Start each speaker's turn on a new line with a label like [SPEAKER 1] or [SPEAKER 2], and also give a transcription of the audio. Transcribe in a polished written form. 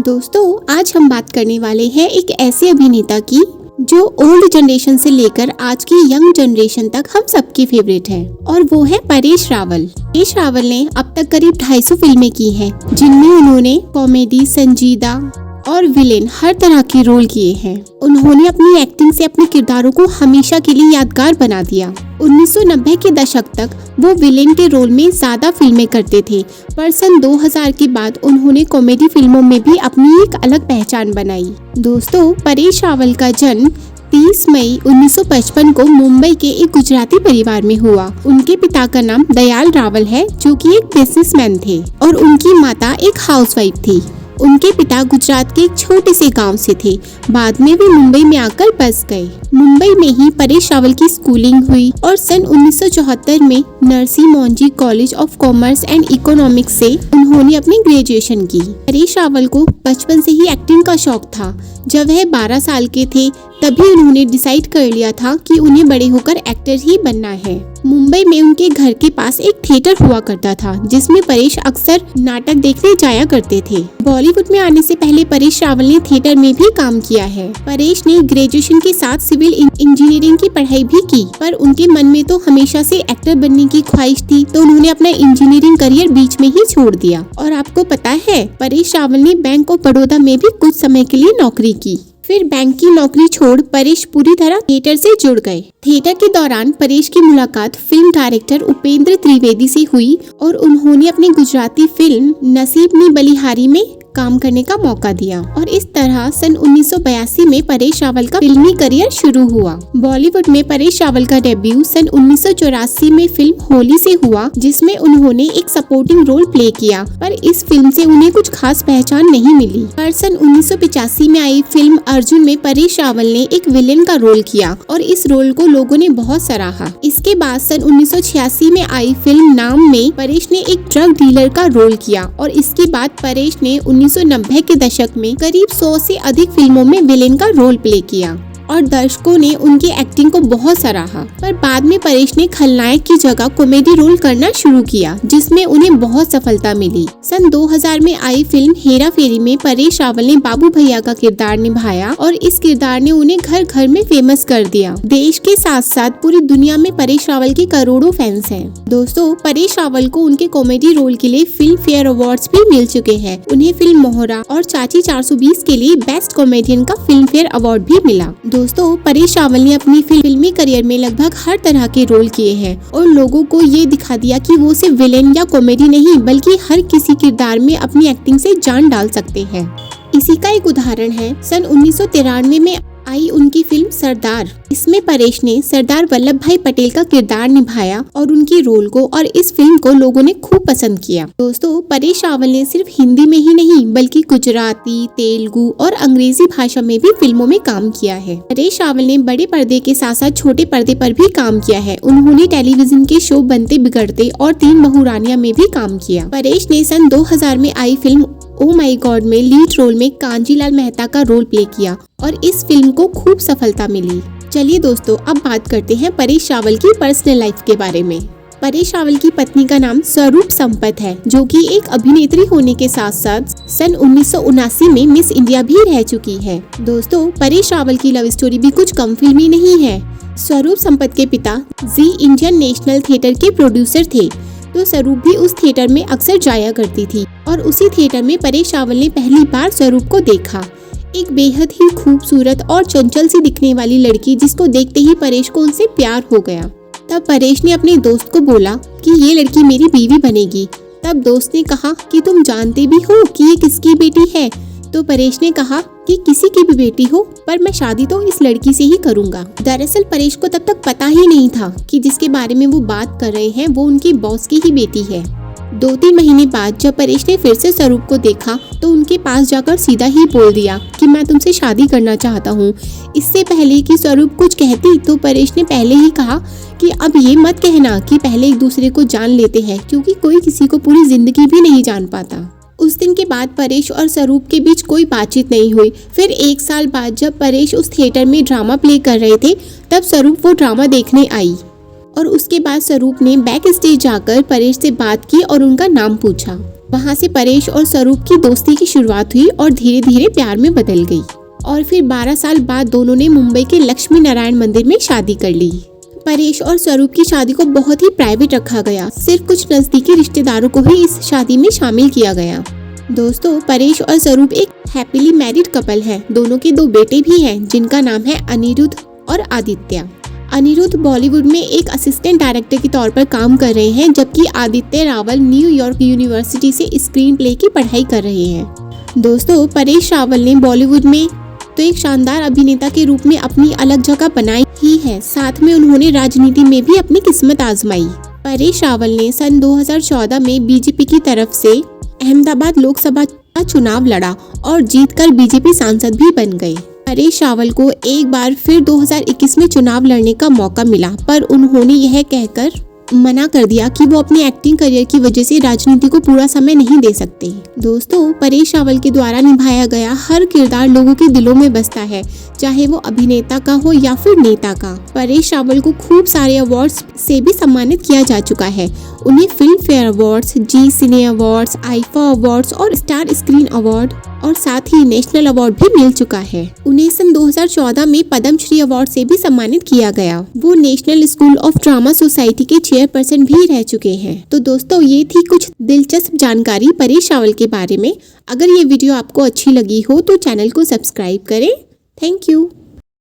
[SPEAKER 1] दोस्तों, आज हम बात करने वाले हैं एक ऐसे अभिनेता की जो ओल्ड जनरेशन से लेकर आज की यंग जनरेशन तक हम सबकी फेवरेट है, और वो है परेश रावल। परेश रावल ने अब तक करीब 250 फिल्में की हैं, जिनमें उन्होंने कॉमेडी, संजीदा और विलेन हर तरह के रोल किए हैं। उन्होंने अपनी एक्टिंग से अपने किरदारों को हमेशा के लिए यादगार बना दिया। 1990 के दशक तक वो विलेन के रोल में ज्यादा फिल्में करते थे, पर सन 2000 के बाद उन्होंने कॉमेडी फिल्मों में भी अपनी एक अलग पहचान बनाई। दोस्तों, परेश रावल का जन्म 30 मई 1955 को मुंबई के एक गुजराती परिवार में हुआ। उनके पिता का नाम दयाल रावल है, जो कि एक बिजनेसमैन थे, और उनकी माता एक हाउसवाइफ थी। उनके पिता गुजरात के एक छोटे से गांव से थे। बाद में वे मुंबई में आकर बस गए। मुंबई में ही परेश रावल की स्कूलिंग हुई और सन 1974 में Narsee Monjee college of commerce and economics से उन्होंने अपनी ग्रेजुएशन की। परेश रावल को बचपन से ही एक्टिंग का शौक था। जब वह 12 साल के थे तभी उन्होंने डिसाइड कर लिया था कि उन्हें बड़े होकर एक्टर ही बनना है। मुंबई में उनके घर के पास एक थिएटर हुआ करता था, जिसमें परेश अक्सर नाटक देखने जाया करते थे। बॉलीवुड में आने से पहले परेश रावल ने थिएटर में भी काम किया है। परेश ने ग्रेजुएशन के साथ सिविल इंजीनियरिंग की पढ़ाई भी की, पर उनके मन में तो हमेशा से एक्टर बनने की ख्वाहिश थी, तो उन्होंने अपना इंजीनियरिंग करियर बीच में ही छोड़ दिया। और आपको पता है, परेश रावल ने बैंक ऑफ बड़ौदा में भी कुछ समय के लिए नौकरी की। फिर बैंक की नौकरी छोड़ परेश पूरी तरह थिएटर से जुड़ गए। थिएटर के दौरान परेश की मुलाकात फिल्म डायरेक्टर उपेंद्र त्रिवेदी से हुई और उन्होंने अपनी गुजराती फिल्म नसीब नी बलिहारी में काम करने का मौका दिया, और इस तरह सन 1982 में परेश रावल का फिल्मी करियर शुरू हुआ। बॉलीवुड में परेश रावल का डेब्यू सन 1984 में फिल्म होली से हुआ, जिसमें उन्होंने एक सपोर्टिंग रोल प्ले किया, पर इस फिल्म से उन्हें कुछ खास पहचान नहीं मिली। पर सन 1985 में आई फिल्म अर्जुन में परेश रावल ने एक विलेन का रोल किया और इस रोल को लोगों ने बहुत सराहा। इसके बाद सन 1986 में आई फिल्म नाम में परेश ने एक ड्रग डीलर का रोल किया, और इसके बाद परेश ने 1990 के दशक में करीब 100 से अधिक फिल्मों में विलेन का रोल प्ले किया और दर्शकों ने उनकी एक्टिंग को बहुत सराहा। पर बाद में परेश ने खलनायक की जगह कॉमेडी रोल करना शुरू किया, जिसमें उन्हें बहुत सफलता मिली। सन 2000 में आई फिल्म हेरा फेरी में परेश रावल ने बाबू भैया का किरदार निभाया और इस किरदार ने उन्हें घर घर में फेमस कर दिया। देश के साथ साथ पूरी दुनिया में परेश रावल के करोड़ों फैंस हैं। दोस्तों, परेश रावल को उनके कॉमेडी रोल के लिए फिल्म फेयर अवार्ड्स भी मिल चुके हैं। उन्हें फिल्म मोहरा और चाची 420 के लिए बेस्ट कॉमेडियन का फिल्म फेयर अवार्ड भी मिला। दोस्तों, परेश रावल ने अपनी फिल्मी करियर में लगभग हर तरह के रोल किए हैं और लोगों को ये दिखा दिया कि वो सिर्फ विलेन या कॉमेडी नहीं, बल्कि हर किसी किरदार में अपनी एक्टिंग से जान डाल सकते हैं। इसी का एक उदाहरण है सन 1993 में आई उनकी फिल्म सरदार। इसमें परेश ने सरदार वल्लभ भाई पटेल का किरदार निभाया और उनकी रोल को और इस फिल्म को लोगों ने खूब पसंद किया। दोस्तों, परेश रावल ने सिर्फ हिंदी में ही नहीं बल्कि गुजराती, तेलुगु और अंग्रेजी भाषा में भी फिल्मों में काम किया है। परेश रावल ने बड़े पर्दे के साथ साथ छोटे पर्दे पर भी काम किया है। उन्होंने टेलीविजन के शो बनते बिगड़ते और तीन बहू रानियां में भी काम किया। परेश ने सन 2000 में आई फिल्म ओ माई गॉड में लीड रोल में कांजीलाल मेहता का रोल प्ले किया और इस फिल्म को खूब सफलता मिली। चलिए दोस्तों, अब बात करते हैं परेश रावल की पर्सनल लाइफ के बारे में। परेश रावल की पत्नी का नाम स्वरूप संपत है, जो कि एक अभिनेत्री होने के साथ साथ सन 1979 में मिस इंडिया भी रह चुकी है। दोस्तों, परेश रावल की लव स्टोरी भी कुछ कम फिल्मी नहीं है। स्वरूप संपत के पिता जी इंडियन नेशनल थिएटर के प्रोड्यूसर थे, तो स्वरूप भी उस थिएटर में अक्सर जाया करती थी और उसी थिएटर में परेश रावल ने पहली बार स्वरूप को देखा। एक बेहद ही खूबसूरत और चंचल सी दिखने वाली लड़की, जिसको देखते ही परेश को उनसे प्यार हो गया। तब परेश ने अपने दोस्त को बोला कि ये लड़की मेरी बीवी बनेगी। तब दोस्त ने कहा कि तुम जानते भी हो कि ये किसकी बेटी है? तो परेश ने कहा कि किसी की भी बेटी हो, पर मैं शादी तो इस लड़की से ही करूंगा। दरअसल परेश को तब तक पता ही नहीं था कि जिसके बारे में वो बात कर रहे हैं वो उनके बॉस की ही बेटी है। 2-3 महीने बाद जब परेश ने फिर से स्वरूप को देखा तो उनके पास जाकर सीधा ही बोल दिया कि मैं तुमसे शादी करना चाहता हूँ। इससे पहले कि स्वरूप कुछ कहती तो परेश ने पहले ही कहा कि अब ये मत कहना कि पहले एक दूसरे को जान लेते हैं, क्योंकि कोई किसी को पूरी जिंदगी भी नहीं जान पाता। उस दिन के बाद परेश और स्वरूप के बीच कोई बातचीत नहीं हुई। फिर 1 साल बाद जब परेश उस थिएटर में ड्रामा प्ले कर रहे थे, तब स्वरूप वो ड्रामा देखने आई और उसके बाद स्वरूप ने बैक स्टेज जाकर परेश से बात की और उनका नाम पूछा। वहाँ से परेश और स्वरूप की दोस्ती की शुरुआत हुई और धीरे धीरे प्यार में बदल गई। और फिर 12 साल बाद दोनों ने मुंबई के लक्ष्मी नारायण मंदिर में शादी कर ली। परेश और स्वरूप की शादी को बहुत ही प्राइवेट रखा गया, सिर्फ कुछ नजदीकी रिश्तेदारों को ही इस शादी में शामिल किया गया। दोस्तों, परेश और स्वरूप एक हैप्पीली मैरिड कपल है। दोनों के 2 बेटे भी हैं जिनका नाम है अनिरुद्ध और आदित्य। अनिरुद्ध बॉलीवुड में एक असिस्टेंट डायरेक्टर के तौर पर काम कर रहे हैं, जबकि आदित्य रावल न्यूयॉर्क यूनिवर्सिटी से स्क्रीन प्ले की पढ़ाई कर रहे हैं। दोस्तों, परेश रावल ने बॉलीवुड में तो एक शानदार अभिनेता के रूप में अपनी अलग जगह बनाई ही है, साथ में उन्होंने राजनीति में भी अपनी किस्मत आजमाई। परेश रावल ने सन 2014 में बीजेपी की तरफ से अहमदाबाद लोकसभा का चुनाव लड़ा और जीतकर बीजेपी सांसद भी बन गए। परेश रावल को एक बार फिर 2021 में चुनाव लड़ने का मौका मिला, पर उन्होंने यह कहकर मना कर दिया कि वो अपनी एक्टिंग करियर की वजह से राजनीति को पूरा समय नहीं दे सकते। दोस्तों, परेश रावल के द्वारा निभाया गया हर किरदार लोगों के दिलों में बसता है, चाहे वो अभिनेता का हो या फिर नेता का। परेश रावल को खूब सारे अवार्ड्स से भी सम्मानित किया जा चुका है। उन्हें फिल्म फेयर अवार्ड्स, जी सिने अवार्ड्स, आईफा अवार्ड्स और स्टार स्क्रीन अवार्ड और साथ ही नेशनल अवार्ड भी मिल चुका है। उन्हें सन 2014 में पद्मश्री अवार्ड से भी सम्मानित किया गया। वो national school of drama society के चेयरपर्सन भी रह चुके हैं। तो दोस्तों, ये थी कुछ दिलचस्प जानकारी परेश रावल के बारे में। अगर ये वीडियो आपको अच्छी लगी हो तो चैनल को सब्सक्राइब करें। Thank you.